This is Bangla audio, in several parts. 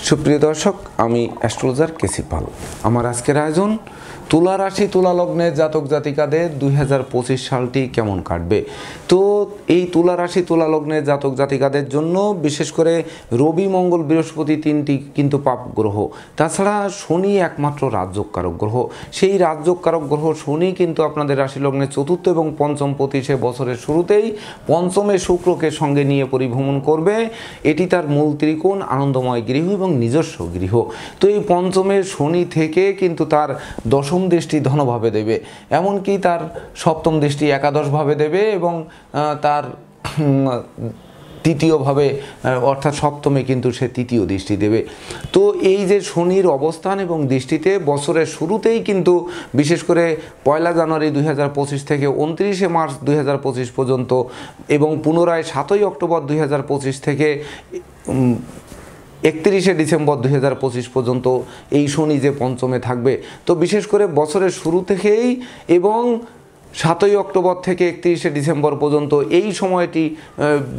সুপ্রিয় দর্শক, আমি অ্যাস্ট্রোলজার কেসি পাল। আমার আজকের আয়োজন তুলা রাশি তুলা লগ্নের জাতক জাতিকাদের 2025 সালটি কেমন কাটবে। তো এই তুলা রাশি তুলা লগ্নের জাতক জাতিকাদের জন্য বিশেষ করে রবি, মঙ্গল, বৃহস্পতি তিনটি কিন্তু পাপ গ্রহ। তাছাড়া শনি একমাত্র রাজযোগকারক গ্রহ। সেই রাজযোগকারক গ্রহ শনি কিন্তু আপনাদের রাশি লগ্নের চতুর্থ এবং পঞ্চম পতি সে বছরের শুরুতেই পঞ্চমে শুক্রকে সঙ্গে নিয়ে পরিভ্রমণ করবে। এটি তার মূল ত্রিকোণ, আনন্দময় গৃহ এবং নিজস্ব গৃহ। তো এই পঞ্চমের শনি থেকে কিন্তু তার দশম দৃষ্টি ধনভাবে দেবে, এমনকি তার সপ্তম দৃষ্টি একাদশভাবে দেবে এবং তার তৃতীয়ভাবে অর্থাৎ সপ্তমে কিন্তু সে তৃতীয় দৃষ্টি দেবে। তো এই যে শনির অবস্থান এবং দৃষ্টিতে বছরের শুরুতেই কিন্তু বিশেষ করে 1 জানুয়ারি 2025 থেকে 29 মার্চ 2025 পর্যন্ত এবং পুনরায় 7 অক্টোবর 2025 থেকে 31 ডিসেম্বর 2025 পর্যন্ত এই শনি যে পঞ্চমে থাকবে। তো বিশেষ করে বছরের শুরু থেকেই এবং 7 অক্টোবর থেকে 31 ডিসেম্বর পর্যন্ত এই সময়টি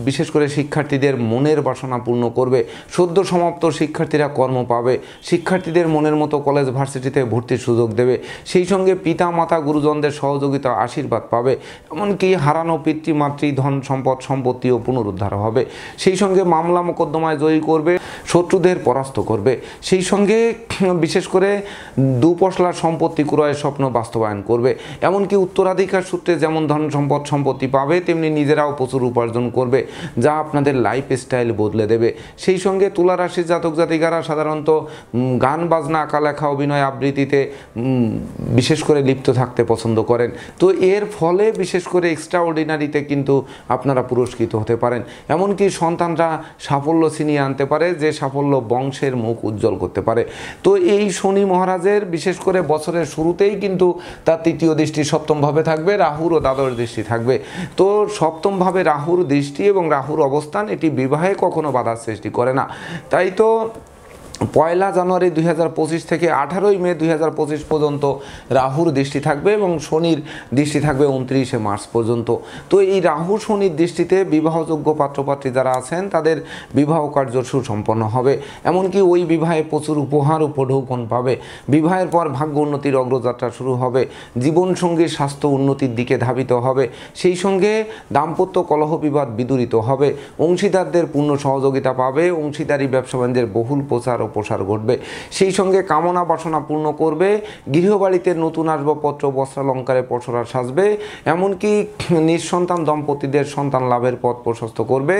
বিশেষ করে শিক্ষার্থীদের মনের বাসনা পূর্ণ করবে। সদ্য সমাপ্ত শিক্ষার্থীরা কর্ম পাবে, শিক্ষার্থীদের মনের মতো কলেজ ভার্সিটিতে ভর্তির সুযোগ দেবে, সেই সঙ্গে পিতা মাতা গুরুজনদের সহযোগিতা আশীর্বাদ পাবে, এমনকি হারানো পিতৃমাতৃ ধন সম্পদ সম্পত্তিও পুনরুদ্ধার হবে। সেই সঙ্গে মামলা মোকদ্দমায় জয়ী করবে, শত্রুদের পরাস্ত করবে। সেই সঙ্গে বিশেষ করে দুপশলার সম্পত্তি ক্রয়ের স্বপ্ন বাস্তবায়ন করবে। এমনকি উত্তরাধিকার সূত্রে যেমন ধন সম্পদ সম্পত্তি পাবে, তেমনি নিজেরাও প্রচুর উপার্জন করবে, যা আপনাদের লাইফ স্টাইল বদলে দেবে। সেই সঙ্গে তুলা রাশির জাতক জাতিকারা সাধারণত গান বাজনা, আঁকা লেখা, অভিনয় আবৃত্তিতে বিশেষ করে লিপ্ত থাকতে পছন্দ করেন। তো এর ফলে বিশেষ করে এক্সট্রাঅর্ডিনারিতে কিন্তু আপনারা পুরস্কৃত হতে পারেন। এমনকি সন্তানরা সাফল্য ছিনিয়ে আনতে পারে, যে সাফল্য বংশের মুখ উজ্জ্বল করতে পারে। তো এই শনি মহারাজের বিশেষ করে বছরের শুরুতেই কিন্তু তার তৃতীয় দৃষ্টি সপ্তমভাবে থাকবে, রাহুর ও দ্বাদশ দৃষ্টি থাকবে। তো সপ্তমভাবে রাহুর দৃষ্টি এবং রাহুর অবস্থান এটি বিবাহে কখনো বাধার সৃষ্টি করে না। তাই তো 1 জানুয়ারি 2025 থেকে 18 মে 2025 পর্যন্ত রাহুর দৃষ্টি থাকবে এবং শনির দৃষ্টি থাকবে 29 মার্চ পর্যন্ত। তো এই রাহু শনির দৃষ্টিতে বিবাহযোগ্য পাত্রপাত্রী যারা আছেন তাদের বিবাহ কার্য সুসম্পন্ন হবে, এমনকি ওই বিবাহে প্রচুর উপহার উপঢৌকন পাবে। বিবাহের পর ভাগ্য উন্নতির অগ্রযাত্রা শুরু হবে, জীবনসঙ্গীর স্বাস্থ্য উন্নতির দিকে ধাবিত হবে। সেই সঙ্গে দাম্পত্য কলহ বিবাদ বিদূরিত হবে, অংশীদারদের পূর্ণ সহযোগিতা পাবে, অংশীদারি ব্যবসা বাণিজ্যের বহুল প্রসার ঘটবে। সেই সঙ্গে কামনা বাসনা পূর্ণ করবে, গৃহবাড়িতে নতুন আসবাবপত্র বস্ত্রালঙ্কারে পসরা সাজবে, এমনকি নিঃসন্তান দম্পতিদের সন্তান লাভের পথ প্রশস্ত করবে।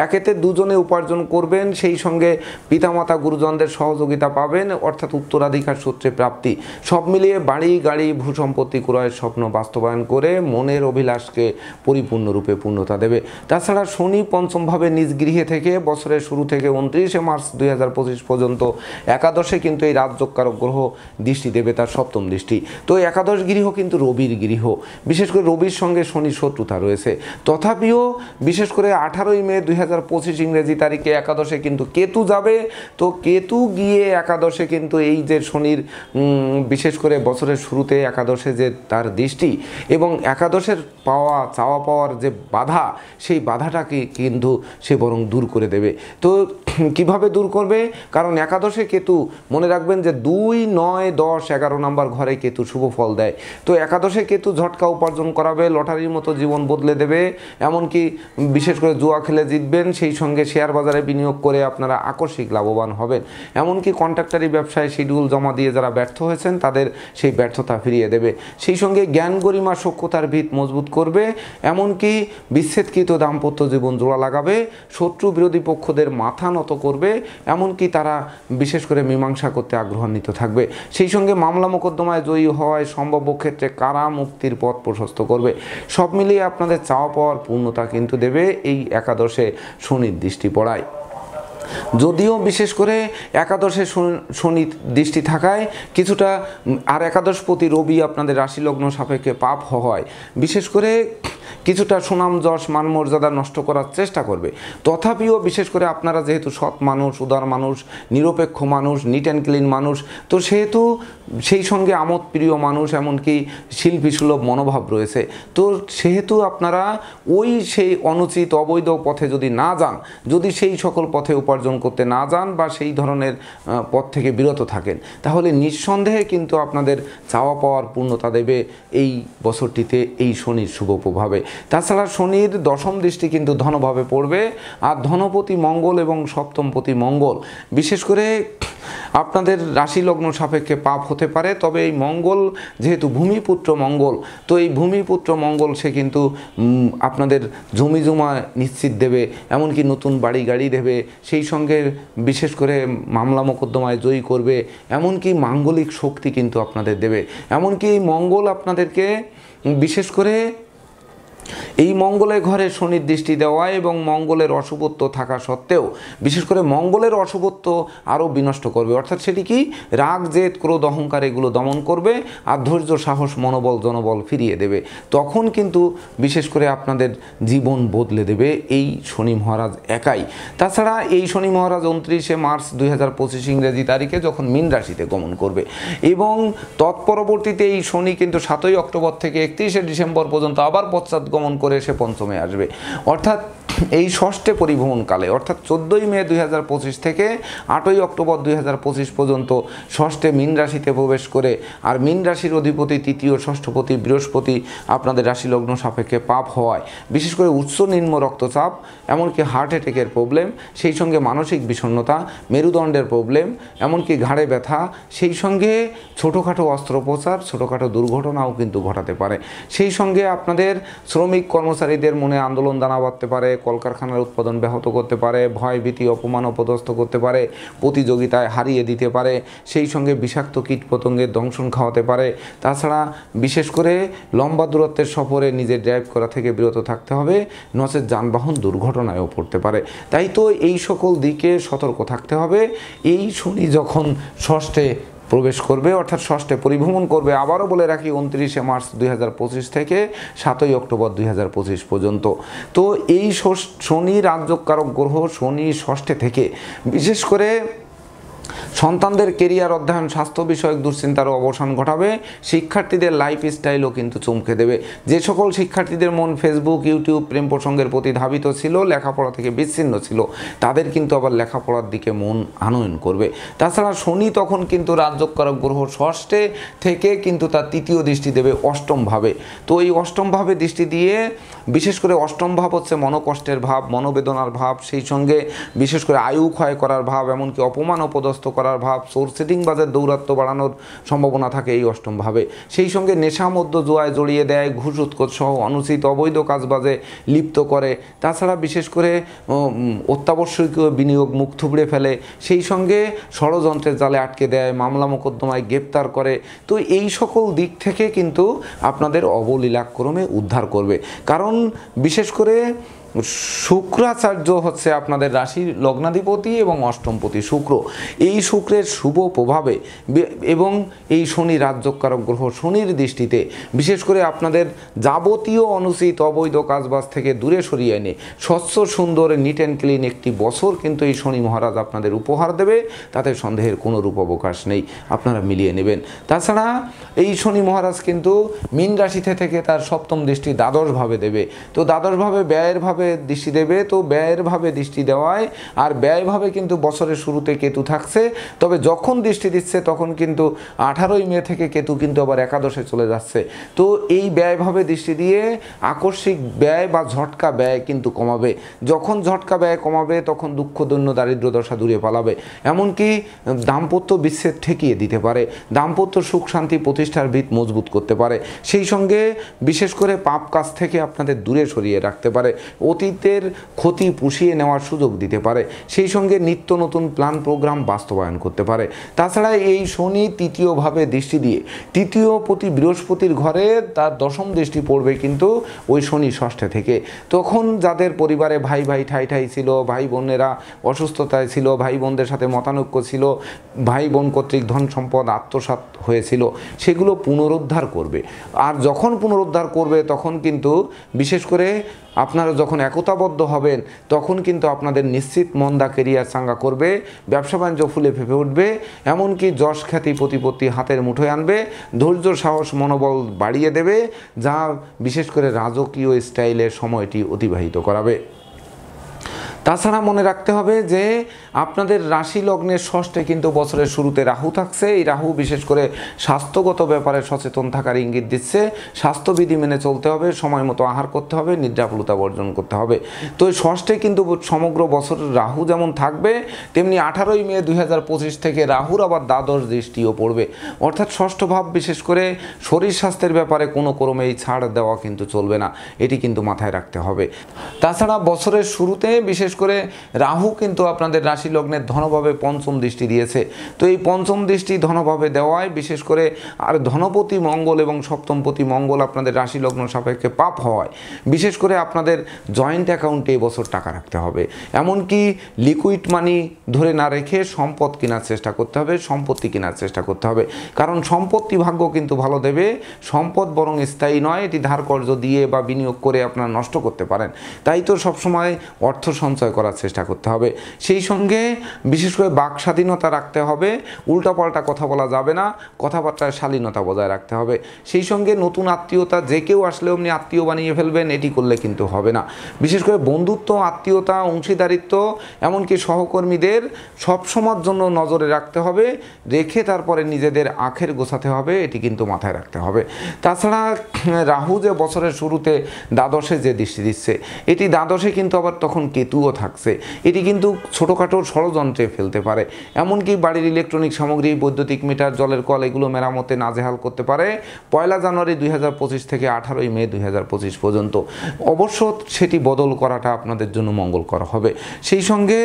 একেতে দুজনে উপার্জন করবেন, সেই সঙ্গে পিতামাতা গুরুজনদের সহযোগিতা পাবেন, অর্থাৎ উত্তরাধিকার সূত্রে প্রাপ্তি। সব মিলিয়ে বাড়ি গাড়ি ভূসম্পত্তি ক্রয়ের স্বপ্ন বাস্তবায়ন করে মনের অভিলাষকে পরিপূর্ণরূপে পূর্ণতা দেবে। তাছাড়া শনি পঞ্চমভাবে নিজ গৃহে থেকে বছরের শুরু থেকে 29 মার্চ 2025 পর্যন্ত একাদশে কিন্তু এই রাজযোগকারক গ্রহ দৃষ্টি দেবে, তার সপ্তম দৃষ্টি। তো একাদশ গৃহ কিন্তু রবির গৃহ, বিশেষ করে রবির সঙ্গে শনির শত্রুতা রয়েছে। তথাপিও বিশেষ করে 18 মে 2025 ইংরেজি তারিখে একাদশে কিন্তু কেতু যাবে। তো কেতু গিয়ে একাদশে কিন্তু এই যে শনির বিশেষ করে বছরের শুরুতে একাদশে যে তার দৃষ্টি এবং একাদশের চাওয়া পাওয়ার যে বাধা, সেই বাধাটাকে কিন্তু সে বরং দূর করে দেবে। তো কিভাবে দূর করবে? কারণ একাদশে কেতু, মনে রাখবেন যে 2, 9, 10, 11 নম্বর ঘরে কেতু শুভ ফল দেয়। তো একাদশে কেতু ঝটকা উপার্জন করাবে, লটারির মতো জীবন বদলে দেবে, এমনকি বিশেষ করে জুয়া খেলে জিতবেন, সেই সঙ্গে শেয়ার বাজারে বিনিয়োগ করে আপনারা আকস্মিক লাভবান হবেন, এমনকি কন্ট্রাক্টারি ব্যবসায় শিডিউল জমা দিয়ে যারা ব্যর্থ হয়েছেন তাদের সেই ব্যর্থতা ফিরিয়ে দেবে। সেই সঙ্গে জ্ঞান গরিমা সক্ষতার ভিত মজবুত করবে, এমনকি বিচ্ছেদকৃত দাম্পত্য জীবন জোড়া লাগাবে, শত্রু বিরোধী পক্ষদের মাথা নত করবে, এমনকি তারা বিশেষ করে মীমাংসা করতে আগ্রহান্বিত থাকবে। সেই সঙ্গে মামলা মোকদ্দমায় জয়ী হওয়ায় সম্ভাব্য ক্ষেত্রে কারা মুক্তির পথ প্রশস্ত করবে। সব মিলিয়ে আপনাদের চাওয়া পাওয়ার পূর্ণতা কিন্তু দেবে এই একাদশে শনির দৃষ্টি পড়ায়। যদিও বিশেষ করে একাদশে শনি দৃষ্টি থাকায় কিছুটা আর একাদশপতি রবি আপনাদের রাশি লগ্ন সাপেক্ষে পাপ হয়, বিশেষ করে কিছুটা সুনাম যশ মান মর্যাদা নষ্ট করার চেষ্টা করবে। তথাপিও বিশেষ করে আপনারা যেহেতু সৎ মানুষ, উদার মানুষ, নিরপেক্ষ মানুষ, নিট অ্যান্ড ক্লিন মানুষ, তো সেহেতু সেই সঙ্গে আমোদ প্রিয় মানুষ, এমনকি শিল্পী সুলভ মনোভাব রয়েছে। তো সেহেতু আপনারা সেই অনুচিত অবৈধ পথে যদি না যান, যদি সেই সকল পথে উপার্জন উপার্জন করতে না যান বা সেই ধরনের পথ থেকে বিরত থাকেন, তাহলে নিঃসন্দেহে কিন্তু আপনাদের চাওয়া পাওয়ার পূর্ণতা দেবে এই বছরটিতে এই শনির শুভ প্রভাবে। তাছাড়া শনির দশম দৃষ্টি কিন্তু ধনভাবে পড়বে, আর ধনপতি মঙ্গল এবং সপ্তমপতি মঙ্গল বিশেষ করে আপনাদের রাশি লগ্ন সাপেক্ষে পাপ হতে পারে। তবে এই মঙ্গল যেহেতু ভূমিপুত্র মঙ্গল, তো এই ভূমিপুত্র মঙ্গল সে কিন্তু আপনাদের জমি জমা নিশ্চিত দেবে, এমনকি নতুন বাড়ি গাড়ি দেবে, সেই সঙ্গে বিশেষ করে মামলা মোকদ্দমায় জয়ী করবে, এমনকি মাঙ্গলিক শক্তি কিন্তু আপনাদের দেবে। এমনকি এই মঙ্গল আপনাদেরকে বিশেষ করে এই মঙ্গলের ঘরে শনির দৃষ্টি দেওয়া এবং মঙ্গলের অশুভত্ব থাকা সত্ত্বেও বিশেষ করে মঙ্গলের অশুভত্ব আরও বিনষ্ট করবে, অর্থাৎ সেটি কি রাগ জেদ ক্রোধ অহংকার এগুলো দমন করবে আর ধৈর্য সাহস মনোবল জনবল ফিরিয়ে দেবে। তখন কিন্তু বিশেষ করে আপনাদের জীবন বদলে দেবে এই শনি মহারাজ একাই। তাছাড়া এই শনি মহারাজ 29শে মার্চ 2025 ইংরেজি তারিখে যখন মীন রাশিতে গমন করবে এবং তৎপরবর্তীতে এই শনি কিন্তু 7ই অক্টোবর থেকে 31শে ডিসেম্বর পর্যন্ত আবার পশ্চাৎ গমন করে সে পঞ্চমে আসবে, অর্থাৎ এই ষষ্ঠে পরিভ্রমণকালে অর্থাৎ 14ই মে 2025 থেকে 8ই অক্টোবর 2025 পর্যন্ত ষষ্ঠে মীন রাশিতে প্রবেশ করে, আর মীন রাশির অধিপতি তৃতীয় ষষ্ঠপতি বৃহস্পতি আপনাদের রাশি লগ্ন সাপেক্ষে পাপ হওয়ায় বিশেষ করে উচ্চ নিম্ন রক্তচাপ, এমনকি হার্ট অ্যাটাকের প্রবলেম, সেই সঙ্গে মানসিক বিষণ্ণতা, মেরুদণ্ডের প্রবলেম, এমনকি ঘাড়ে ব্যথা, সেই সঙ্গে ছোটোখাটো অস্ত্রোপচার, ছোটোখাটো দুর্ঘটনাও কিন্তু ঘটাতে পারে। সেই সঙ্গে আপনাদের শ্রমিক কর্মচারীদের মনে আন্দোলন দানা বাঁধতে পারে, কলকারখানার উৎপাদন ব্যাহত করতে পারে, ভয় ভীতি অপমান অপদস্থ করতে পারে, প্রতিযোগিতায় হারিয়ে দিতে পারে, সেই সঙ্গে বিষাক্ত কীটপতঙ্গের দংশন খাওয়াতে পারে। তাছাড়া বিশেষ করে লম্বা দূরত্বের সফরে নিজের ড্রাইভ করা থেকে বিরত থাকতে হবে, নচেৎ যানবাহন দুর্ঘটনায়ও পড়তে পারে। তাই তো এই সকল দিকে সতর্ক থাকতে হবে। এই শনি যখন ষষ্ঠে প্রবেশ করবে অর্থাৎ ষষ্ঠে পরিভ্রমণ করবে, আবারও বলে রাখি 29শে মার্চ 2025 থেকে 7ই অক্টোবর 2025 পর্যন্ত। তো এই শনি রাজযোগকারক গ্রহ শনি ষষ্ঠে থেকে বিশেষ করে সন্তানদের কেরিয়ার অধ্যয়ন স্বাস্থ্য বিষয়ক দুশ্চিন্তারও অবসান ঘটাবে, শিক্ষার্থীদের লাইফস্টাইলও কিন্তু চমকে দেবে। যে সকল শিক্ষার্থীদের মন ফেসবুক ইউটিউব প্রেম প্রসঙ্গের প্রতি ধাবিত ছিল, লেখাপড়া থেকে বিচ্ছিন্ন ছিল, তাদের কিন্তু আবার লেখাপড়ার দিকে মন আনয়ন করবে। তাছাড়া শনি তখন কিন্তু রাজযোগকারক গ্রহ ষষ্ঠে থেকে কিন্তু তার তৃতীয় দৃষ্টি দেবে অষ্টম ভাবে। তো এই অষ্টম ভাবে দৃষ্টি দিয়ে বিশেষ করে অষ্টম ভাব হচ্ছে মনোকষ্টের ভাব, মনোবেদনার ভাব, সেই সঙ্গে বিশেষ করে আয়ু ক্ষয় করার ভাব, এমনকি অপমান অপদস্থ করার ভাব, সোর্সেটিং বাজার দৌরাত্ম বাড়ানোর সম্ভাবনা থাকে এই অষ্টম ভাবে। সেই সঙ্গে নেশা মধ্য জোয়ায় জড়িয়ে দেয়, ঘুষ উৎকোচ সহ অনুচিত অবৈধ কাজবাজে লিপ্ত করে। তাছাড়া বিশেষ করে অত্যাবশ্যকীয় বিনিয়োগ মুখ থুবড়ে ফেলে, সেই সঙ্গে ষড়যন্ত্রের জালে আটকে দেয়, মামলা মোকদ্দমায় গ্রেপ্তার করে। তো এই সকল দিক থেকে কিন্তু আপনাদের অবলীলাক্রমে উদ্ধার করবে। কারণ বিশেষ করে শুক্রাচার্য হচ্ছে আপনাদের রাশির লগ্নাধিপতি এবং অষ্টমপতি শুক্র। এই শুক্রের শুভ প্রভাবে এবং এই শনি রাজযোগকারক গ্রহ শনির দৃষ্টিতে বিশেষ করে আপনাদের যাবতীয় অনুচিত অবৈধ কাজবাজ থেকে দূরে সরিয়ে এনে স্বচ্ছ সুন্দর নিট অ্যান্ড ক্লিন একটি বছর কিন্তু এই শনি মহারাজ আপনাদের উপহার দেবে, তাতে সন্দেহের কোনো রূপ অবকাশ নেই, আপনারা মিলিয়ে নেবেন। তাছাড়া এই শনি মহারাজ কিন্তু মীন রাশিতে থেকে তার সপ্তম দৃষ্টি দ্বাদশভাবে দেবে। তো দ্বাদশভাবে ব্যয়ের ভাবে দৃষ্টি দেবে, তো ব্যয়ের ভাবে দৃষ্টি দেওয়ায় আর ব্যয় ভাবে কিন্তু বছরের শুরুতে কেতু থাকছে, তবে যখন দৃষ্টি দিচ্ছে তখন কিন্তু 18ই মে থেকে কেতু কিন্তু আবার একাদশে চলে যাচ্ছে। তো এই ব্যয়ভাবে দৃষ্টি দিয়ে আকস্মিক ব্যয় বা ঝটকা ব্যয় কিন্তু কমাবে। যখন ঝটকা ব্যয় কমাবে তখন দুঃখ দৈন্য দারিদ্র দশা দূরে পালাবে, এমনকি দাম্পত্য বিচ্ছেদ ঠেকিয়ে দিতে পারে, দাম্পত্য সুখ শান্তি প্রতিষ্ঠার ভিত মজবুত করতে পারে, সেই সঙ্গে বিশেষ করে পাপ কাজ থেকে আপনাদের দূরে সরিয়ে রাখতে পারে, অতীতের ক্ষতি পুষিয়ে নেওয়ার সুযোগ দিতে পারে, সেই সঙ্গে নিত্য নতুন প্ল্যান প্রোগ্রাম বাস্তবায়ন করতে পারে। তাছাড়া এই শনি তৃতীয়ভাবে দৃষ্টি দিয়ে তৃতীয় প্রতি বৃহস্পতির ঘরে তার দশম দৃষ্টি পড়বে কিন্তু ওই শনি ষষ্ঠে থেকে। তখন যাদের পরিবারে ভাই ভাই ঠাই ঠাই ছিল, ভাই বোনেরা অসুস্থতায় ছিল, ভাই বোনদের সাথে মতানৈক্য ছিল, ভাই বোন কর্তৃক ধন সম্পদ আত্মসাৎ হয়েছিল, সেগুলো পুনরুদ্ধার করবে। আর যখন পুনরুদ্ধার করবে তখন কিন্তু বিশেষ করে আপনারা যখন একতাবদ্ধ হবেন তখন কিন্তু আপনাদের নিশ্চিত মন্দা কেরিয়ার চাঙ্গা করবে, ব্যবসা বাণিজ্য ফুলে ফেঁপে উঠবে, এমনকি যশ খ্যাতি প্রতিপত্তি হাতের মুঠোয় আনবে, ধৈর্য সাহস মনোবল বাড়িয়ে দেবে, যা বিশেষ করে রাজকীয় স্টাইলের সময়টি অতিবাহিত করাবে। তাছাড়া মনে রাখতে হবে যে আপনাদের রাশি লগ্নের ষষ্ঠে কিন্তু বছরের শুরুতে রাহু থাকছে। এই রাহু বিশেষ করে স্বাস্থ্যগত ব্যাপারে সচেতন থাকার ইঙ্গিত দিচ্ছে। স্বাস্থ্যবিধি মেনে চলতে হবে, সময় মতো আহার করতে হবে, নিদ্রাপুলতা বর্জন করতে হবে। তো এই ষষ্ঠে কিন্তু সমগ্র বছরের রাহু যেমন থাকবে, তেমনি 18ই মে 2025 থেকে রাহুর আবার দ্বাদশ দৃষ্টিও পড়বে। অর্থাৎ ষষ্ঠ ভাব বিশেষ করে শরীর স্বাস্থ্যের ব্যাপারে কোনো ক্রমেই ছাড় দেওয়া কিন্তু চলবে না, এটি কিন্তু মাথায় রাখতে হবে। তাছাড়া বছরের শুরুতে বিশেষ করে রাহু কিন্তু আপনাদের রাশি লগ্নের ধনভাবে পঞ্চম দৃষ্টি দিয়েছে। তো এই পঞ্চম দৃষ্টি ধনভাবে দেওয়ায় বিশেষ করে আর ধনপতি মঙ্গল এবং সপ্তমপতি মঙ্গল আপনাদের রাশি লগ্ন সাপেক্ষে পাপ হওয়ায় বিশেষ করে আপনাদের জয়েন্ট অ্যাকাউন্টে এবছর টাকা রাখতে হবে। এমনকি লিকুইড মানি ধরে না রেখে সম্পদ কেনার চেষ্টা করতে হবে, সম্পত্তি কেনার চেষ্টা করতে হবে। কারণ সম্পত্তি ভাগ্য কিন্তু ভালো দেবে, সম্পদ বরং স্থায়ী নয়, এটি ধার কর্জ দিয়ে বা বিনিয়োগ করে আপনারা নষ্ট করতে পারেন। তাই তো সবসময় অর্থ সঞ্চয় করার চেষ্টা করতে হবে। সেই সঙ্গে বিশেষ করে বাক স্বাধীনতা রাখতে হবে, উল্টাপাল্টা কথা বলা যাবে না, কথাবার্তায় শালীনতা বজায় রাখতে হবে। সেই সঙ্গে নতুন আত্মীয়তা যে কেউ আসলে অমনি আত্মীয় বানিয়ে ফেলবেন, এটি করলে কিন্তু হবে না। বিশেষ করে বন্ধুত্ব, আত্মীয়তা, অংশীদারিত্ব, এমনকি সহকর্মীদের সবসময়ের জন্য নজরে রাখতে হবে, রেখে তারপরে নিজেদের আখের গোছাতে হবে, এটি কিন্তু মাথায় রাখতে হবে। তাছাড়া রাহু যে বছরের শুরুতে দ্বাদশে যে দৃষ্টি দিচ্ছে, এটি দ্বাদশে কিন্তু আবার তখন কেতুও থাকছে। এটি কিন্তু ছোটোখাটো ষড়যন্ত্রে ফেলতে পারে, এমনকি বাড়ির ইলেকট্রনিক সামগ্রী, বৈদ্যুতিক মিটার, জলের কল এগুলো মেরামতে নাজেহাল করতে পারে 1 জানুয়ারি 2025 থেকে 18ই মে 2025 পর্যন্ত। অবশ্য সেটি বদল করাটা আপনাদের জন্য মঙ্গলকর হবে। সেই সঙ্গে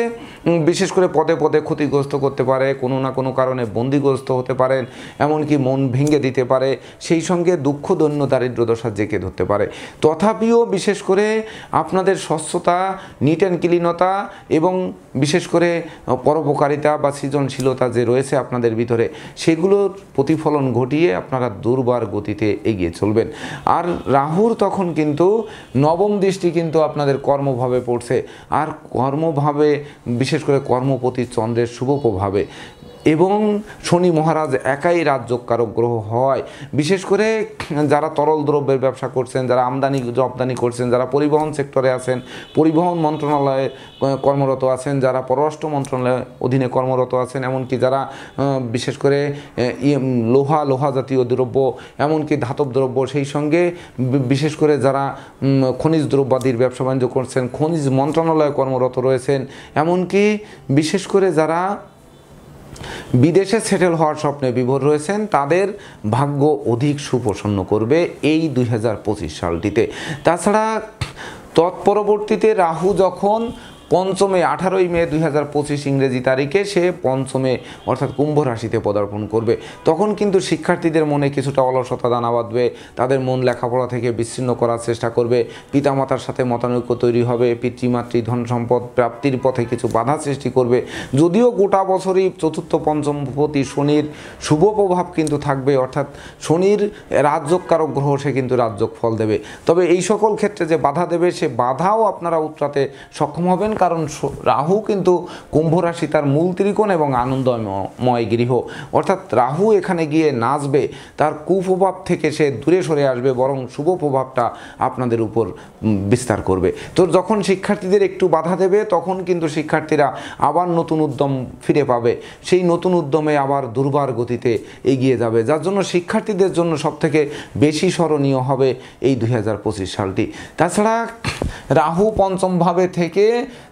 বিশেষ করে পদে পদে ক্ষতিগ্রস্ত করতে পারে, কোনো না কোনো কারণে বন্দিগ্রস্ত হতে পারেন, এমনকি মন ভেঙে দিতে পারে। সেই সঙ্গে দুঃখ, দৈন্য, দারিদ্র দশা জেঁকে ধরতে পারে। তথাপিও বিশেষ করে আপনাদের স্বচ্ছতা, নিট অ্যান্ড ক্লিনতা এবং বিশেষ করে পরোপকারিতা বা সৃজনশীলতা যে রয়েছে আপনাদের ভিতরে, সেগুলোর প্রতিফলন ঘটিয়ে আপনারা দুর্বার গতিতে এগিয়ে চলবেন। আর রাহুর তখন কিন্তু নবম দৃষ্টি কিন্তু আপনাদের কর্মভাবে পড়ছে, আর কর্মভাবে বিশেষ করে কর্মপতি চন্দ্রের শুভ প্রভাবে এবং শনি মহারাজ একাই রাজযোগকারক গ্রহ হয়। বিশেষ করে যারা তরল দ্রব্যের ব্যবসা করছেন, যারা আমদানি রপ্তানি করছেন, যারা পরিবহন সেক্টরে আছেন, পরিবহন মন্ত্রণালয়ে কর্মরত আছেন, যারা পররাষ্ট্র মন্ত্রণালয়ের অধীনে কর্মরত আছেন, এমনকি যারা বিশেষ করে লোহা জাতীয় দ্রব্য, এমনকি ধাতব দ্রব্য, সেই সঙ্গে বিশেষ করে যারা খনিজ দ্রব্যাদির ব্যবসা বাণিজ্য করছেন, খনিজ মন্ত্রণালয়ে কর্মরত রয়েছেন, এমনকি বিশেষ করে যারা বিদেশে সেটেল হওয়ার স্বপ্নে বিভোর রয়েছেন, তাদের ভাগ্য অধিক সুপ্রসন্ন করবে এই 2025 সালটিতে। তাছাড়া তৎপরবর্তীতে রাহু যখন পঞ্চমে 18ই মে 2025 ইংরেজি তারিখে সে পঞ্চমে অর্থাৎ কুম্ভ রাশিতে পদার্পণ করবে, তখন কিন্তু শিক্ষার্থীদের মনে কিছুটা অলসতা দানা বাঁধবে, তাদের মন লেখাপড়া থেকে বিচ্ছিন্ন করার চেষ্টা করবে, পিতামাতার সাথে মতানৈক্য তৈরি হবে, পিতৃমাতৃ ধন সম্পদ প্রাপ্তির পথে কিছু বাধা সৃষ্টি করবে। যদিও গোটা বছরই চতুর্থ পঞ্চমপতি শনির শুভ প্রভাব কিন্তু থাকবে, অর্থাৎ শনির রাজযোগকারক গ্রহ, সে কিন্তু রাজযোগ ফল দেবে। তবে এই সকল ক্ষেত্রে যে বাধা দেবে, সে বাধাও আপনারা উতরাতে সক্ষম হবেন, কারণ রাহু কিন্তু কুম্ভ রাশি তার মূল ত্রিকোণ এবং আনন্দময় গৃহ, অর্থাৎ রাহু এখানে গিয়ে নাচবে, তার কুপ্রভাব থেকে সে দূরে সরে আসবে, বরং শুভ প্রভাবটা আপনাদের উপর বিস্তার করবে। তো যখন শিক্ষার্থীদের একটু বাধা দেবে, তখন কিন্তু শিক্ষার্থীরা আবার নতুন উদ্যম ফিরে পাবে, সেই নতুন উদ্যমে আবার দুর্বার গতিতে এগিয়ে যাবে, যার জন্য শিক্ষার্থীদের জন্য সবথেকে বেশি স্মরণীয় হবে এই 2025 সালটি। তাছাড়া রাহু পঞ্চম ভাবে থেকে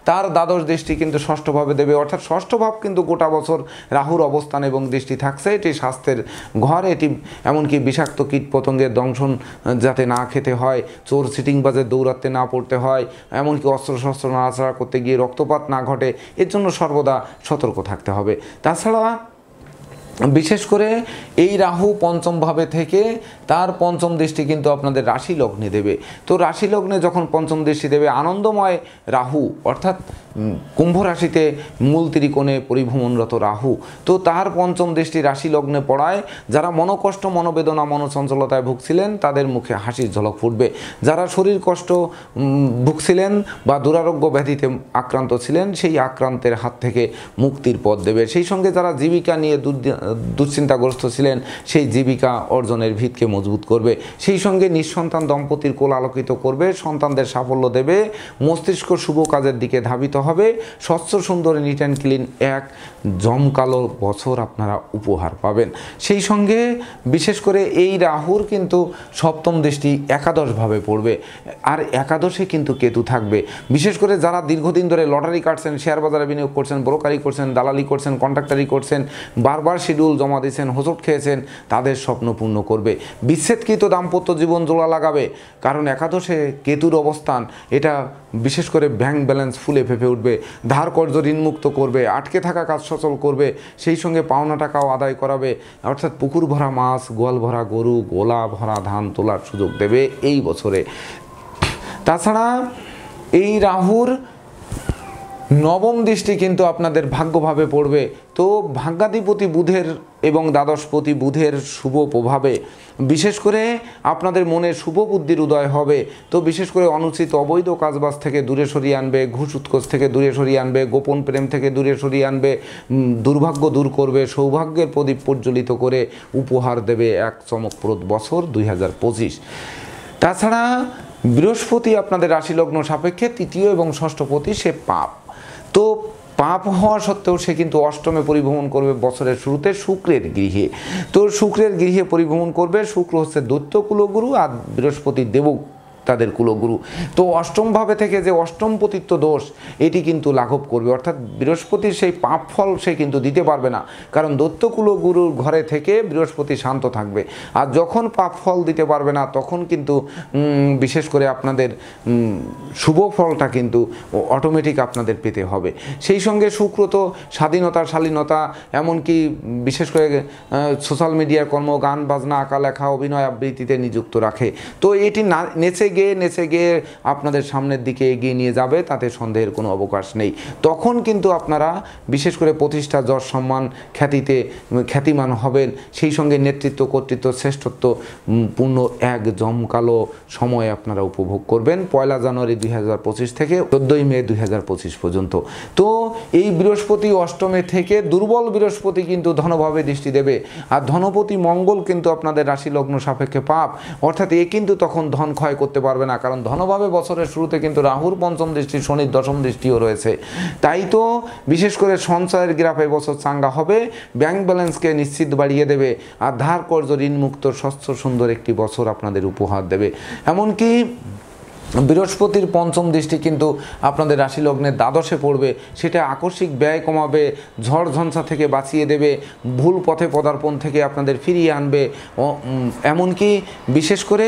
তার দ্বাদশ দৃষ্টি কিন্তু ষষ্ঠ ভাবে দেবে, অর্থাৎ ষষ্ঠ ভাব কিন্তু গোটা বছর রাহুর অবস্থান এবং দৃষ্টি থাকছে। এটি স্বাস্থ্যের ঘর, এটি এমনকি বিষাক্ত কীট পতঙ্গের দংশন যাতে না খেতে হয়, চোর সিটিংবাজে দৌড়াতে না পড়তে হয়, এমনকি অস্ত্রশস্ত্র নাড়াচাড়া করতে গিয়ে রক্তপাত না ঘটে, এর জন্য সর্বদা সতর্ক থাকতে হবে। তাছাড়া বিশেষ করে এই রাহু পঞ্চম ভাবে থেকে তার পঞ্চম দৃষ্টি কিন্তু আপনাদের রাশি লগ্নে দেবে। তো রাশি লগ্নে যখন পঞ্চম দৃষ্টি দেবে, আনন্দময় রাহু অর্থাৎ কুম্ভ রাশিতে মূল ত্রিকোণে পরিভ্রমণরত রাহু, তো তার পঞ্চম দৃষ্টি রাশি লগ্নে পড়ায় যারা মনোকষ্ট, মনোবেদনা, মনোচঞ্চলতায় ভুগছিলেন, তাদের মুখে হাসির ঝলক ফুটবে। যারা শরীর কষ্ট ভুগছিলেন বা দুরারোগ্য ব্যাধিতে আক্রান্ত ছিলেন, সেই আক্রান্তের হাত থেকে মুক্তির পথ দেবে। সেই সঙ্গে যারা জীবিকা নিয়ে দুশ্চিন্তাগ্রস্ত ছিলেন সেই জীবিকা অর্জনের ভিতকে মজবুত করবে। সেই সঙ্গে নিঃসন্তান দম্পতির কোল আলোকিত করবে, সন্তানদের সাফল্য দেবে, মস্তিষ্ক শুভ কাজের দিকে ধাবিত হবে, স্বচ্ছ সুন্দর নিট অ্যান্ড ক্লিন এক জমকালো বছর আপনারা উপহার পাবেন। সেই সঙ্গে বিশেষ করে এই রাহুর কিন্তু সপ্তম দৃষ্টি একাদশভাবে পড়বে, আর একাদশে কিন্তু কেতু থাকবে। বিশেষ করে যারা দীর্ঘদিন ধরে লটারি কাটছেন, শেয়ার বাজারে বিনিয়োগ করছেন, ব্রোকারি করছেন, দালালি করছেন, কন্ট্রাক্টারি করছেন, বারবার শিডিউল জমা দিয়েছেন, হোঁচট খেয়েছেন, তাদের স্বপ্ন পূর্ণ করবে। বিচ্ছেদকৃত দাম্পত্য জীবন জোড়া লাগাবে, কারণ একাদশে কেতুর অবস্থান এটা বিশেষ করে ব্যাংক ব্যালেন্স ফুলে ফেঁপে উঠবে, ধার কর্জ ঋণমুক্ত করবে, আটকে থাকা কাজ সচল করবে, সেই সঙ্গে পাওনা টাকাও আদায় করাবে। অর্থাৎ পুকুর ভরা মাছ, গোয়াল ভরা গরু, গোলা ভরা ধান তোলার সুযোগ দেবে এই বছরে। তাছাড়া এই রাহুর নবম দৃষ্টি কিন্তু আপনাদের ভাগ্যভাবে পড়বে। তো ভাগ্যাধিপতি বুধের এবং দ্বাদশপতি বুধের শুভ প্রভাবে বিশেষ করে আপনাদের মনে শুভ বুদ্ধির উদয় হবে। তো বিশেষ করে অনুচিত অবৈধ কাজবাজ থেকে দূরে সরিয়ে আনবে, ঘুষ উৎকোচ থেকে দূরে সরিয়ে আনবে, গোপন প্রেম থেকে দূরে সরিয়ে আনবে, দুর্ভাগ্য দূর করবে, সৌভাগ্যের প্রদীপ প্রজ্বলিত করে উপহার দেবে এক চমকপ্রদ বছর 2025। তাছাড়া বৃহস্পতি আপনাদের রাশিলগ্ন সাপেক্ষে তৃতীয় এবং ষষ্ঠপতি, সে পাপ। তো পাপ হওয়া সত্ত্বেও সে কিন্তু অষ্টমে পরিভ্রমণ করবে বছরের শুরুতে শুক্রের গৃহে। তো শুক্রের গৃহে পরিভ্রমণ করবে। শুক্র হচ্ছে দৈত্য কুলগুরু আর বৃহস্পতি দেব তাদের কুলগুরু। তো অষ্টম ভাবে থেকে যে অষ্টম পতিত্ব দোষ এটি কিন্তু লাঘব করবে, অর্থাৎ বৃহস্পতির সেই পাপ ফল সে কিন্তু দিতে পারবে না, কারণ দৈত্য কুলগুরুর ঘরে থেকে বৃহস্পতি শান্ত থাকবে। আর যখন পাপ ফল দিতে পারবে না তখন কিন্তু বিশেষ করে আপনাদের শুভ ফলটা কিন্তু অটোমেটিক আপনাদের পেতে হবে। সেই সঙ্গে শুক্র তো স্বাধীনতা, শালীনতা, এমনকি বিশেষ করে সোশ্যাল মিডিয়ার কর্ম, গান বাজনা, আঁকা লেখা, অভিনয় আবৃত্তিতে নিযুক্ত রাখে। তো এটি নেচে গিয়ে আপনাদের সামনের দিকে এগিয়ে নিয়ে যাবে, তাতে সন্দেহের কোনো অবকাশ নেই। তখন কিন্তু আপনারা বিশেষ করে প্রতিষ্ঠা, যশ, সম্মান, খ্যাতিতে খ্যাতিমান হবেন। সেই সঙ্গে নেতৃত্ব, কর্তৃত্ব, শ্রেষ্ঠত্ব পূর্ণ এক জমকালো সময় আপনারা উপভোগ করবেন 1 জানুয়ারি 2025 থেকে 14 মে 2025 পর্যন্ত। তো এই বৃহস্পতি অষ্টমে থেকে দুর্বল বৃহস্পতি কিন্তু ধনভাবে দৃষ্টি দেবে, আর ধনপতি মঙ্গল কিন্তু আপনাদের রাশি লগ্ন সাপেক্ষে পাপ, অর্থাৎ এ কিন্তু তখন ধন ক্ষয় করতে পারবে না, কারণ ধনভাবে বছরের শুরুতে কিন্তু রাহুর পঞ্চম দৃষ্টি, শনির দশম দৃষ্টিও রয়েছে। তাই তো বিশেষ করে সঞ্চয়ের গ্রাফে বছর চাঙ্গা হবে, ব্যাংক ব্যালেন্সকে নিশ্চিত বাড়িয়ে দেবে, আর ধার কর্জ ঋণমুক্ত স্বচ্ছ সুন্দর একটি বছর আপনাদের উপহার দেবে। এমনকি বৃহস্পতির পঞ্চম দৃষ্টি কিন্তু আপনাদের রাশি লগ্নের দ্বাদশে পড়বে, সেটা আকস্মিক ব্যয় কমাবে, ঝড় ঝঞ্ঝা থেকে বাঁচিয়ে দেবে, ভুল পথে পদার্পণ থেকে আপনাদের ফিরিয়ে আনবে। এমনকি বিশেষ করে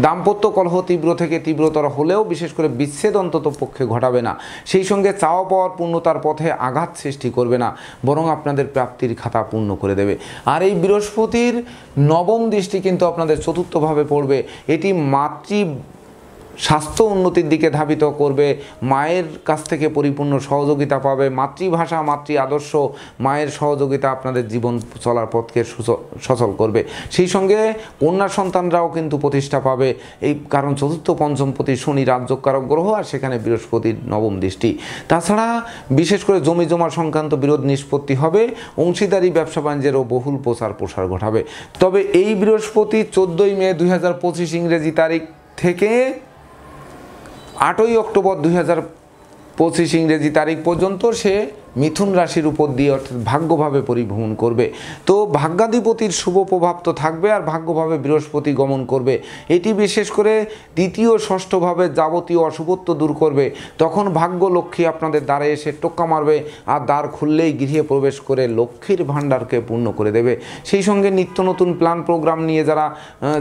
দাম্পত্য কলহ তীব্র থেকে তীব্রতর হলেও বিশেষ করে বিচ্ছেদ অন্তত পক্ষে ঘটাবে না। সেই সঙ্গে চাওয়া পাওয়ার পূর্ণতার পথে আঘাত সৃষ্টি করবে না, বরং আপনাদের প্রাপ্তির খাতা পূর্ণ করে দেবে। আর এই বৃহস্পতির নবম দৃষ্টি কিন্তু আপনাদের চতুর্থভাবে পড়বে, এটি স্বাস্থ্য উন্নতির দিকে ধাবিত করবে, মায়ের কাছ থেকে পরিপূর্ণ সহযোগিতা পাবে, মাতৃভাষা, মাতৃ আদর্শ, মায়ের সহযোগিতা আপনাদের জীবন চলার পথকে সচল করবে। সেই সঙ্গে কন্যা সন্তানরাও কিন্তু প্রতিষ্ঠা পাবে, এই কারণ চতুর্থ পঞ্চমপতি শনি রাজ্যকারক গ্রহ, আর সেখানে বৃহস্পতির নবম দৃষ্টি। তাছাড়া বিশেষ করে জমি জমা সংক্রান্ত বিরোধ নিষ্পত্তি হবে, অংশীদারি ব্যবসা বাণিজ্যেরও বহুল প্রসার ঘটাবে। তবে এই বৃহস্পতি 14 মে 2025 ইংরেজি তারিখ থেকে 8 অক্টোবর 2025 ইংরেজি তারিখ পর্যন্ত সে মিথুন রাশির উপর দিয়ে অর্থাৎ ভাগ্যভাবে পরিভ্রমণ করবে। তো ভাগ্যাধিপতির শুভ প্রভাব তো থাকবে, আর ভাগ্যভাবে বৃহস্পতি গমন করবে। এটি বিশেষ করে দ্বিতীয় ষষ্ঠভাবে যাবতীয় অশুভত্ব দূর করবে। তখন ভাগ্য লক্ষ্মী আপনাদের দ্বারে এসে টোক্কা মারবে, আর দ্বার খুললেই গৃহে প্রবেশ করে লক্ষ্মীর ভাণ্ডারকে পূর্ণ করে দেবে। সেই সঙ্গে নিত্য নতুন প্ল্যান প্রোগ্রাম নিয়ে যারা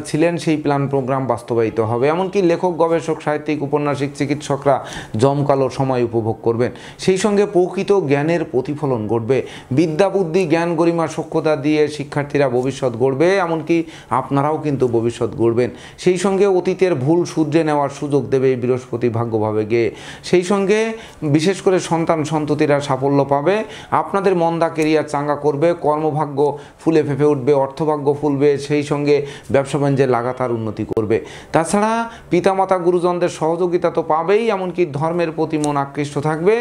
ছিলেন সেই প্ল্যান প্রোগ্রাম বাস্তবায়িত হবে। এমনকি লেখক, গবেষক, সাহিত্যিক, উপন্যাসিক, চিকিৎসকরা জমকালো সময় উপভোগ করবেন। সেই সঙ্গে প্রকৃত জ্ঞানের প্রতিফলন ঘটবে, বিদ্যা, বুদ্ধি, জ্ঞান, গরিমা, সক্ষতা দিয়ে শিক্ষার্থীরা ভবিষ্যৎ গড়বে, এমনকি আপনারাও কিন্তু ভবিষ্যৎ গড়বেন। সেই সঙ্গে অতীতের ভুল শুধরে নেওয়ার সুযোগ দেবে এই বৃহস্পতি ভাগ্যভাবে গিয়ে। সেই সঙ্গে বিশেষ করে সন্তান সন্ততিরা সাফল্য পাবে, আপনাদের মন্দা কেরিয়ার চাঙ্গা করবে, কর্মভাগ্য ফুলে ফেঁপে উঠবে, অর্থভাগ্য ফুলবে, সেই সঙ্গে ব্যবসা বাণিজ্যে লাগাতার উন্নতি করবে। তাছাড়া পিতামাতা গুরুজনদের সহযোগিতা তো পাবেই, এমনকি ধর্মের প্রতি মন আকৃষ্ট থাকবে,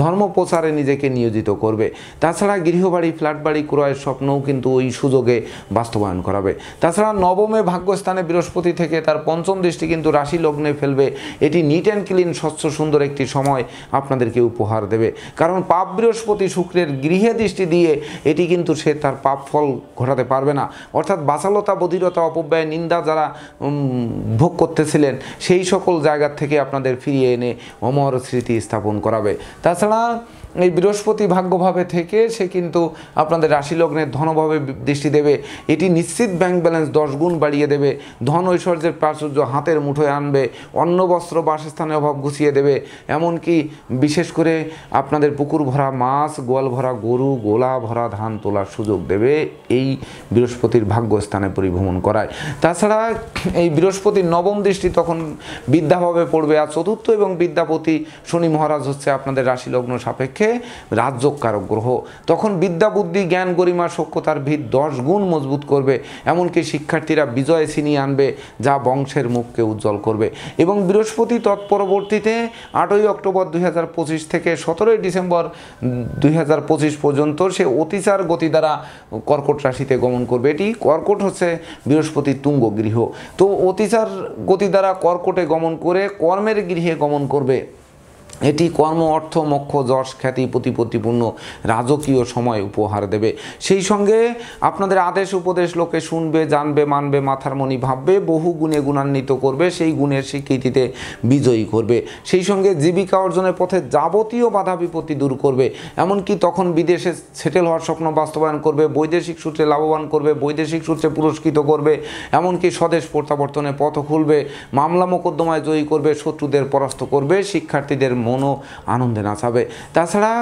ধর্ম প্রচারে নিজেকে নিজেকে নিয়োজিত করবে। তাছাড়া গৃহবাড়ি ফ্ল্যাট বাড়ি ক্রয়ের স্বপ্নও কিন্তু ওই সুযোগে বাস্তবায়ন করাবে। তাছাড়া নবমে ভাগ্যস্থানে বৃহস্পতি থেকে তার পঞ্চম দৃষ্টি কিন্তু রাশি লগ্নে ফেলবে। এটি নিট অ্যান্ড ক্লিন স্বচ্ছ সুন্দর একটি সময় আপনাদেরকে উপহার দেবে, কারণ পাপ বৃহস্পতি শুক্রের গৃহে দৃষ্টি দিয়ে এটি কিন্তু সে তার পাপ ফল ঘটাতে পারবে না। অর্থাৎ বাচালতা বধিরতা অপব্যয় নিন্দা যারা ভোগ করতেছিলেন সেই সকল জায়গা থেকে আপনাদের ফিরিয়ে এনে অমর স্মৃতি স্থাপন করাবে। তাছাড়া এই বৃহস্পতি ভাগ্যভাবে থেকে সে কিন্তু আপনাদের রাশি লগ্নের ধনভাবে দৃষ্টি দেবে। এটি নিশ্চিত ব্যাংক ব্যালেন্স 10 গুণ বাড়িয়ে দেবে, ধন ঐশ্বর্যের প্রাচুর্য হাতের মুঠোয় আনবে, অন্ন বস্ত্র বাসস্থানের অভাব ঘুচিয়ে দেবে। এমনকি বিশেষ করে আপনাদের পুকুর ভরা মাছ, গোয়াল ভরা গরু, গোলা ভরা ধান তোলার সুযোগ দেবে এই বৃহস্পতির ভাগ্যস্থানে পরিভ্রমণ করায়। তাছাড়া এই বৃহস্পতির নবম দৃষ্টি তখন বিদ্যাভাবে পড়বে। আর চতুর্থ এবং বিদ্যাপতি শনি মহারাজ হচ্ছে আপনাদের রাশি লগ্ন সাপেক্ষে রাজযোগকারক গ্রহ। তখন বিদ্যা বুদ্ধি জ্ঞান গরিমা সক্ষতার ভিত 10 গুণ মজবুত করবে। এমনকি শিক্ষার্থীরা বিজয় ছিনিয়ে আনবে, যা বংশের মুখকে উজ্জ্বল করবে। এবং বৃহস্পতি তৎপরবর্তীতে 8ই অক্টোবর 2025 থেকে 17ই ডিসেম্বর 2025 পর্যন্ত সে অতিচার গতি দ্বারা কর্কট রাশিতে গমন করবে। এটি কর্কট হচ্ছে বৃহস্পতির তুঙ্গ গৃহ। তো অতিচার গতি দ্বারা কর্কটে গমন করে কর্মের গৃহে গমন করবে। এটি কর্ম অর্থ মোক্ষ যশ খ্যাতি প্রতিপত্তিপূর্ণ রাজকীয় সময় উপহার দেবে। সেই সঙ্গে আপনাদের আদেশ উপদেশ লোকে শুনবে, জানবে, মানবে, মাথার মণি ভাববে, বহু গুণে গুণান্বিত করবে, সেই গুণের স্বীকৃতিতে বিজয়ী করবে। সেই সঙ্গে জীবিকা অর্জনের পথে যাবতীয় বাধা বিপত্তি দূর করবে। এমনকি তখন বিদেশে সেটেল হওয়ার স্বপ্ন বাস্তবায়ন করবে, বৈদেশিক সূত্রে লাভবান করবে, বৈদেশিক সূত্রে পুরস্কৃত করবে, এমনকি স্বদেশ প্রত্যাবর্তনে পথ খুলবে, মামলা মোকদ্দমায় জয়ী করবে, শত্রুদের পরাস্ত করবে, শিক্ষার্থীদের মনও আনন্দে নাচাবে। তাছাড়া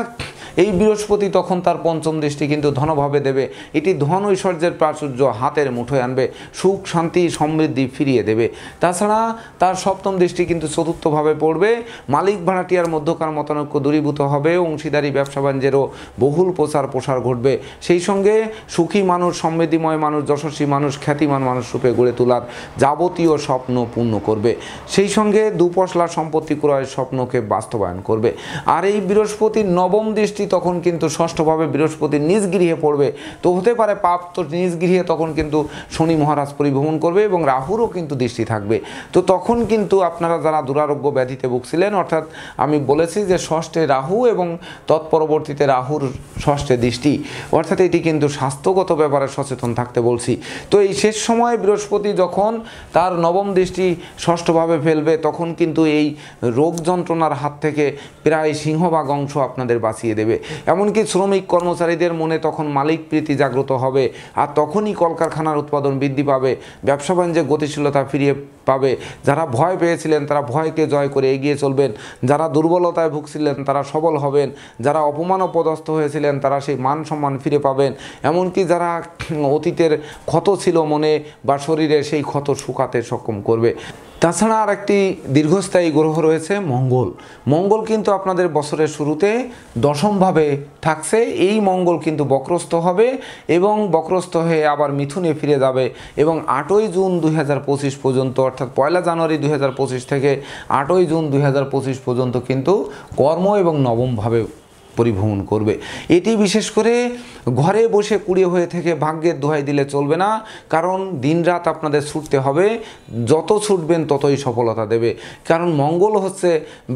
এই বৃহস্পতি তখন তার পঞ্চম দৃষ্টি কিন্তু ধনভাবে দেবে। এটি ধন ঐশ্বর্যের প্রাচুর্য হাতের মুঠোয় আনবে, সুখ শান্তি সমৃদ্ধি ফিরিয়ে দেবে। তাছাড়া তার সপ্তম দৃষ্টি কিন্তু চতুর্থভাবে পড়বে। মালিক ভাড়াটিয়ার মধ্যকার মতানৈক্য দূরীভূত হবে, অংশীদারি ব্যবসা বাণিজ্যেরও বহুল প্রসার ঘটবে। সেই সঙ্গে সুখী মানুষ, সমৃদ্ধিময় মানুষ, যশস্বী মানুষ, খ্যাতিমান মানুষ রূপে গড়ে তোলার যাবতীয় স্বপ্ন পূর্ণ করবে। সেই সঙ্গে দুপশলা সম্পত্তি ক্রয়ের স্বপ্নকে বাস্তবায়ন করবে। আর এই বৃহস্পতির নবম দৃষ্টি তখন কিন্তু ষষ্ঠভাবে বৃহস্পতির নিজ গৃহে পড়বে। তো হতে পারে পাপ তো নিজ গৃহে তখন কিন্তু শনি মহারাজ পরিভ্রমণ করবে এবং রাহুরও কিন্তু দৃষ্টি থাকবে। তো তখন কিন্তু আপনারা যারা দুরারোগ্য ব্যাধিতে ভুগছিলেন, অর্থাৎ আমি বলেছি যে ষষ্ঠে রাহু এবং তৎপরবর্তীতে রাহুর ষষ্ঠে দৃষ্টি, অর্থাৎ এটি কিন্তু স্বাস্থ্যগত ব্যাপারে সচেতন থাকতে বলছি। তো এই শেষ সময় বৃহস্পতি যখন তার নবম দৃষ্টি ষষ্ঠভাবে ফেলবে, তখন কিন্তু এই রোগ যন্ত্রণার হাত থেকে প্রায় সিংহভাগ অংশ আপনাদের বাঁচিয়ে দেবে। এমনকি শ্রমিক কর্মচারীদের মনে তখন মালিক প্রীতি জাগ্রত হবে, আর তখনই কলকারখানার উৎপাদন বৃদ্ধি পাবে, ব্যবসা বাণিজ্যে গতিশীলতা ফিরিয়ে পাবে। যারা ভয় পেয়েছিলেন তারা ভয়কে জয় করে এগিয়ে চলবেন, যারা দুর্বলতায় ভুগছিলেন তারা সবল হবেন, যারা অপমান অপদস্থ হয়েছিলেন তারা সেই মান সম্মান ফিরে পাবেন। এমনকি যারা অতীতের ক্ষত ছিল মনে বা শরীরে, সেই ক্ষত শুকাতে সক্ষম করবে। তাছাড়া আর একটি দীর্ঘস্থায়ী গ্রহ রয়েছে মঙ্গল। মঙ্গল কিন্তু আপনাদের বছরের শুরুতে দশমভাবে থাকছে। এই মঙ্গল কিন্তু বক্রস্থ হবে এবং বক্রস্থ হয়ে আবার মিথুনে ফিরে যাবে এবং 8ই জুন 2025 পর্যন্ত, অর্থাৎ 1 জানুয়ারি 2025 থেকে 8ই জুন 2025 পর্যন্ত কিন্তু কর্ম এবং নবমভাবে পরিভ্রমণ করবে। এটি বিশেষ করে ঘরে বসে কুড়িয়ে হয়ে থেকে ভাগ্যের দোহাই দিলে চলবে না, কারণ দিনরাত আপনাদের ছুটতে হবে, যত ছুটবেন ততই সফলতা দেবে। কারণ মঙ্গল হচ্ছে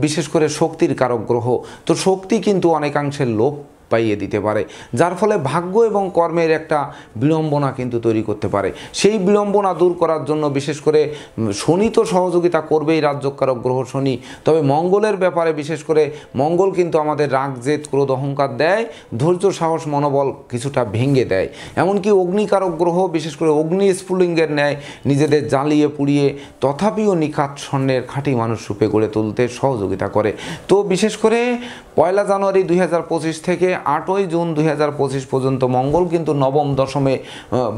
বিশেষ করে শক্তির কারক গ্রহ। তো শক্তি কিন্তু অনেকাংশে লোপ পাইয়ে দিতে পারে, যার ফলে ভাগ্য এবং কর্মের একটা বিড়ম্বনা কিন্তু তৈরি করতে পারে। সেই বিড়ম্বনা দূর করার জন্য বিশেষ করে শনি তো সহযোগিতা করবেই, রাজযোগকারক গ্রহ শনি। তবে মঙ্গলের ব্যাপারে বিশেষ করে মঙ্গল কিন্তু আমাদের রাগ জেদ ক্রোধ অহংকার দেয়, ধৈর্য সাহস মনোবল কিছুটা ভেঙে দেয়। এমনকি অগ্নিকারক গ্রহ বিশেষ করে অগ্নি স্ফুলিঙ্গের ন্যায় নিজেদের জ্বালিয়ে পুড়িয়ে তথাপিও নিখাত স্বর্ণের খাঁটি মানুষ রূপে গড়ে তুলতে সহযোগিতা করে। তো বিশেষ করে 1 জানুয়ারি 2025 থেকে 8ই জুন 2025 পর্যন্ত মঙ্গল কিন্তু নবম দশমে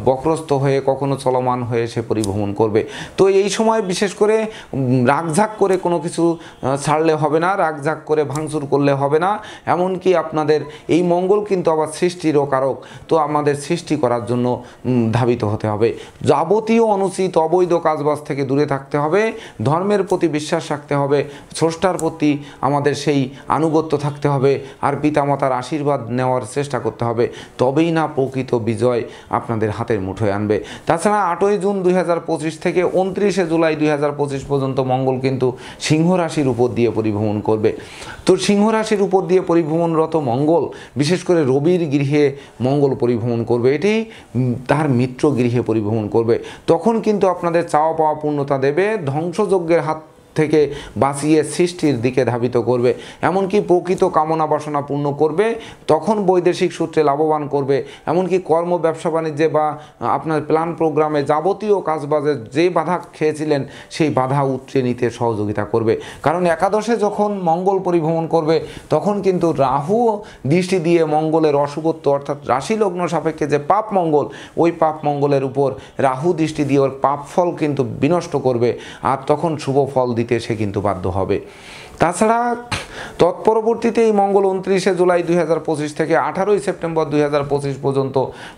বক্রস্থ হয়ে কখনো চলমান হয়ে সে পরিভ্রমণ করবে। তো এই সময় বিশেষ করে রাগঝাক করে কোনো কিছু ছাড়লে হবে না, রাগঝাক করে ভাঙচুর করলে হবে না। এমনকি আপনাদের এই মঙ্গল কিন্তু আবার সৃষ্টিরও কারক, তো আমাদের সৃষ্টি করার জন্য ধাবিত হতে হবে। যাবতীয় অনুচিত অবৈধ কাজবাজ থেকে দূরে থাকতে হবে, ধর্মের প্রতি বিশ্বাস রাখতে হবে, স্রষ্টার প্রতি আমাদের সেই আনুগত্য থাকতে হবে, আর পিতামাতার আশীর্বাদ নেওয়ার চেষ্টা করতে হবে। তবেই না প্রকৃত বিজয় আপনাদের হাতের মুঠোয় আনবে। তাছাড়া 8ই জুন 2025 থেকে 29শে জুলাই 2025 পর্যন্ত মঙ্গল কিন্তু সিংহ রাশির উপর দিয়ে পরিভ্রমণ করবে। তো সিংহ রাশির উপর দিয়ে পরিভ্রমণরত মঙ্গল বিশেষ করে রবির গৃহে মঙ্গল পরিভ্রমণ করবে, এটি তার মিত্র গৃহে পরিভ্রমণ করবে। তখন কিন্তু আপনাদের চাওয়া পাওয়া পূর্ণতা দেবে, ধ্বংসযজ্ঞের হাত থেকে বাঁচিয়ে সৃষ্টির দিকে ধাবিত করবে, এমনকি প্রকৃত কামনা বাসনা পূর্ণ করবে। তখন বৈদেশিক সূত্রে লাভবান করবে, এমনকি কর্ম ব্যবসা বাণিজ্যে বা আপনার প্ল্যান প্রোগ্রামে যাবতীয় কাজবাজে যে বাধা খেয়েছিলেন সেই বাধা উতরে নিতে সহযোগিতা করবে। কারণ একাদশে যখন মঙ্গল পরিভ্রমণ করবে তখন কিন্তু রাহু দৃষ্টি দিয়ে মঙ্গলের অশুভত্ব অর্থাৎ রাশি লগ্ন সাপেক্ষে যে পাপ মঙ্গল, ওই পাপ মঙ্গলের উপর রাহু দৃষ্টি দিয়ে ওর পাপ ফল কিন্তু বিনষ্ট করবে, আর তখন শুভ ফল দিতে সে কিন্তু বাধ্য হবে। তাছাড়া তৎপরবর্তীতে এই মঙ্গল 29শে জুলাই 2025 থেকে 18ই সেপ্টেম্বর 2025 পর্যন্ত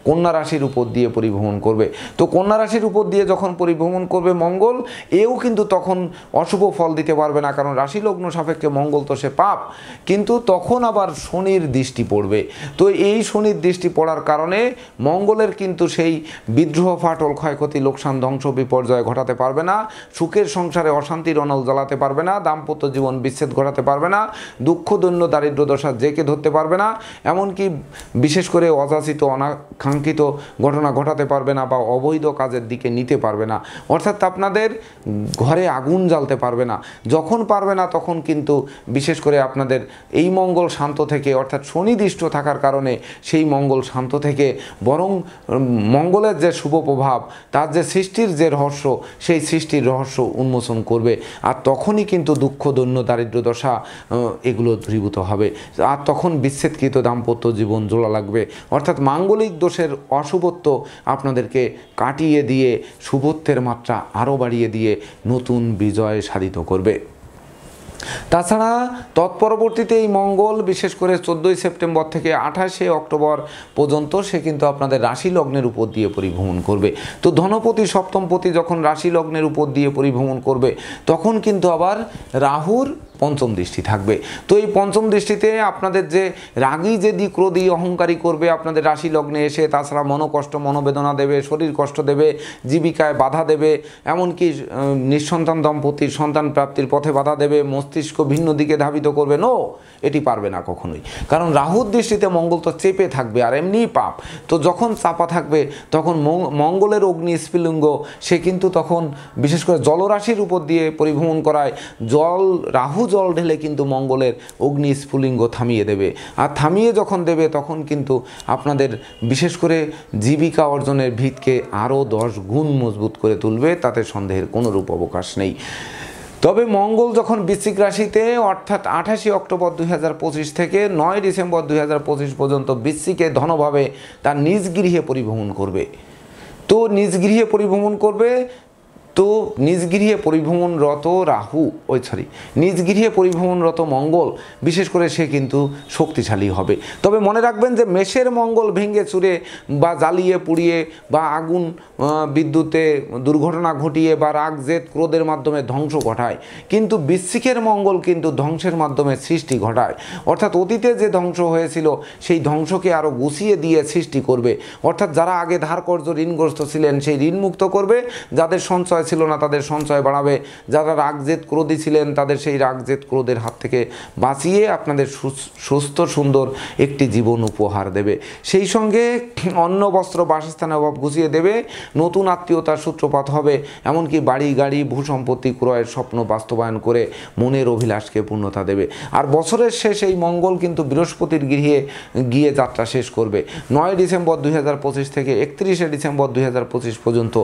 কন্যা রাশির উপর দিয়ে পরিভ্রমণ করবে। তো কন্যা রাশির উপর দিয়ে যখন পরিভ্রমণ করবে মঙ্গল, এও কিন্তু তখন অশুভ ফল দিতে পারবে না, কারণ রাশি লগ্ন সাপেক্ষে মঙ্গল তো সে পাপ, কিন্তু তখন আবার শনির দৃষ্টি পড়বে। তো এই শনির দৃষ্টি পড়ার কারণে মঙ্গলের কিন্তু সেই বিদ্রোহ, ফাটল, ক্ষয়ক্ষতি, লোকসান, ধ্বংস, বিপর্যয় ঘটাতে পারবে না, সুখের সংসারে অশান্তির অনল জ্বালাতে পারবে না, দাম্পত্য জীবন বিচ্ছেদ ঘটাতে পারবে না, দুঃখ, দৈন্য, দারিদ্র দশা জেকে ধরতে পারবে না, এমনকি বিশেষ করে অযাচিত অনাকাঙ্ক্ষিত ঘটনা ঘটাতে পারবে না বা অবৈধ কাজের দিকে নিতে পারবে না, অর্থাৎ আপনাদের ঘরে আগুন জ্বালতে পারবে না। যখন পারবে না তখন কিন্তু বিশেষ করে আপনাদের এই মঙ্গল শান্ত থেকে অর্থাৎ শনিদৃষ্ট থাকার কারণে সেই মঙ্গল শান্ত থেকে বরং মঙ্গলের যে শুভ প্রভাব, তার যে সৃষ্টির যে রহস্য, সেই সৃষ্টির রহস্য উন্মোচন করবে, আর তখনই কিন্তু দুঃখ, দৈন্য, দারিদ্র দশা এগুলো দূরীভূত হবে, আর তখন বিচ্ছেদকৃত দাম্পত্য জীবন জোড়া লাগবে। অর্থাৎ মাঙ্গলিক দোষের অশুভত্ব আপনাদেরকে কাটিয়ে দিয়ে শুভত্বের মাত্রা আরও বাড়িয়ে দিয়ে নতুন বিজয় সাধিত করবে। তাছাড়া তৎপরবর্তীতে এই মঙ্গল বিশেষ করে 14ই সেপ্টেম্বর থেকে 28শে অক্টোবর পর্যন্ত সে কিন্তু আপনাদের রাশি লগ্নের উপর দিয়ে পরিভ্রমণ করবে। তো ধনপতি সপ্তমপতি যখন রাশি লগ্নের উপর দিয়ে পরিভ্রমণ করবে তখন কিন্তু আবার রাহুর পঞ্চম দৃষ্টি থাকবে। তো এই পঞ্চম দৃষ্টিতে আপনাদের যে রাগী, জেদি, ক্রোধী, অহংকারী করবে আপনাদের রাশি লগ্নে এসে, তাছাড়া মনোকষ্ট, মনোবেদনা দেবে, শরীর কষ্ট দেবে, জীবিকায় বাধা দেবে, এমনকি নিঃসন্তান দম্পতির সন্তান প্রাপ্তির পথে বাধা দেবে, মস্তিষ্ক ভিন্ন দিকে ধাবিত করবে, এটি পারবে না কখনোই। কারণ রাহুর দৃষ্টিতে মঙ্গল তো চেপে থাকবে, আর এমনিই পাপ। তো যখন চাপা থাকবে তখন মঙ্গলের অগ্নি স্ফুলিঙ্গ সে কিন্তু তখন বিশেষ করে জলরাশির উপর দিয়ে পরিভ্রমণ করায় রাহু জল ঢেলে কিন্তু মঙ্গলের অগ্নি স্ফুলিঙ্গ থামিয়ে দেবে, আর থামিয়ে যখন দেবে তখন কিন্তু আপনাদের বিশেষ করে জীবিকা অর্জনের ভিতকে আরও 10 গুণ মজবুত করে তুলবে, তাতে সন্দেহের কোনোরূপ অবকাশ নেই। তবে মঙ্গল যখন বৃশ্চিক রাশিতে অর্থাৎ 28শে অক্টোবর 2025 থেকে 9 ডিসেম্বর 2025 পর্যন্ত বৃশ্চিকে ধনভাবে তার নিজ গৃহে পরিভ্রমণ করবে, তো নিজ গৃহে পরিভ্রমণ করবে, তো নিজ গৃহে পরিভ্রমণরত নিজ গৃহে পরিভ্রমণরত মঙ্গল বিশেষ করে সে কিন্তু শক্তিশালী হবে। তবে মনে রাখবেন যে মেষের মঙ্গল ভেঙে চুরে বা জ্বালিয়ে পুড়িয়ে বা আগুন বিদ্যুতে দুর্ঘটনা ঘটিয়ে বা রাগ, জেদ, ক্রোধের মাধ্যমে ধ্বংস ঘটায়, কিন্তু বৃশ্চিকের মঙ্গল কিন্তু ধ্বংসের মাধ্যমে সৃষ্টি ঘটায়। অর্থাৎ অতীতে যে ধ্বংস হয়েছিল সেই ধ্বংসকে আরও গুছিয়ে দিয়ে সৃষ্টি করবে। অর্থাৎ যারা আগে ধার কর্য ঋণগ্রস্ত ছিলেন সেই ঋণ মুক্ত করবে, যাদের সঞ্চয় ছিল না তাদের সঞ্চয় বাড়াবে, যারা রাগ, জেদ, ক্রোধী ছিলেন তাদের সেই রাগ, জেদ, ক্রোধের হাত থেকে বাঁচিয়ে আপনাদের সুস্থ সুন্দর একটি জীবন উপহার দেবে। সেই সঙ্গে অন্ন, বস্ত্র, বাসস্থানের অভাব ঘুচিয়ে দেবে, নতুন আত্মীয়তার সূত্রপাত হবে, এমনকি বাড়ি, গাড়ি, ভূসম্পত্তি ক্রয়ের স্বপ্ন বাস্তবায়ন করে মনের অভিলাষকে পূর্ণতা দেবে। আর বছরের শেষ এই মঙ্গল কিন্তু বৃহস্পতির গৃহে গিয়ে যাত্রা শেষ করবে 9 ডিসেম্বর 2025 থেকে 31শে ডিসেম্বর 2025 পর্যন্ত